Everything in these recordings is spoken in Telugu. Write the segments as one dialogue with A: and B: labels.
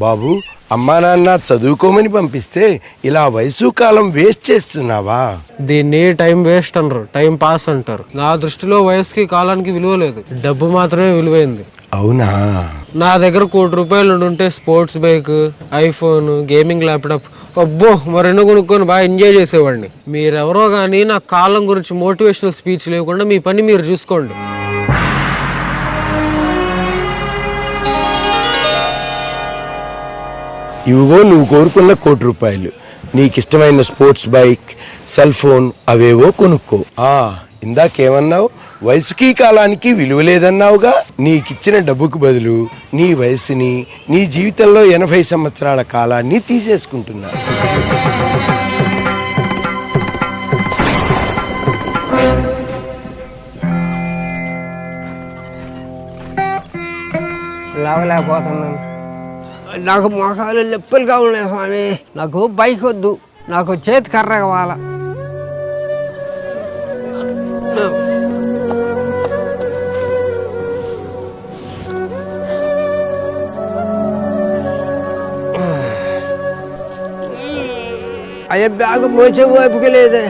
A: బాబు, అమ్మా నాన్న చదువుకోమని పంపిస్తే ఇలా వయసు కాలం వేస్ట్ చేస్తున్నావా?
B: దీన్ని టైం వేస్ట్ అనరు, టైం పాస్ అంటారు. నా దృష్టిలో వయసుకి కాలానికి విలువ లేదు, డబ్బు మాత్రమే విలువైంది.
A: అవునా?
B: నా దగ్గర ₹1,00,00,000 ఉంటే sports bike, iPhone, gaming laptop అబ్బో మరెన్నో కొనుక్కొని బాగా ఎంజాయ్ చేసేవాడిని. మీరెవరో కానీ నా కాలం గురించి మోటివేషనల్ స్పీచ్ లేకుండా మీ పని మీరు చూసుకోండి.
A: ఇవిగో నువ్వు కోరుకున్న ₹1,00,00,000. నీకిష్టమైన స్పోర్ట్స్ బైక్, సెల్ ఫోన్ అవేవో కొనుక్కో. ఇందాకేమన్నావు? వయసుకి కాలానికి విలువ లేదన్నావుగా. నీకిచ్చిన డబ్బుకు బదులు నీ వయసుని, నీ జీవితంలో 80 సంవత్సరాల కాలాన్ని తీసేసుకుంటున్నా.
C: లేవలేకపోతున్నాను. నాకు మొఖాలు నొప్పులుగా ఉన్నాయి స్వామి. నాకు బైక్ వద్దు, నాకు చేతి కర్ర కావాల. అయ్యే బ్యాగు మోసే ఓపిక లేదు.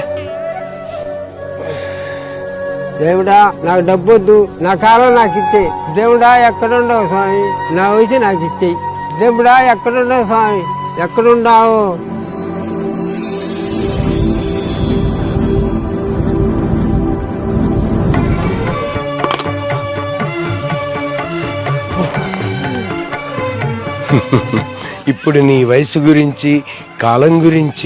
C: దేవుడా నాకు డబ్బు వద్దు, నా కాలం నాకు ఇచ్చేయి. దేవుడా ఎక్కడున్నావు స్వామి, నా వయసు నాకు ఇచ్చేయి. దేవుడా ఎక్కడున్నావు స్వామి, ఎక్కడున్నావు?
A: ఇప్పుడు నీ వయసు గురించి, కాలం గురించి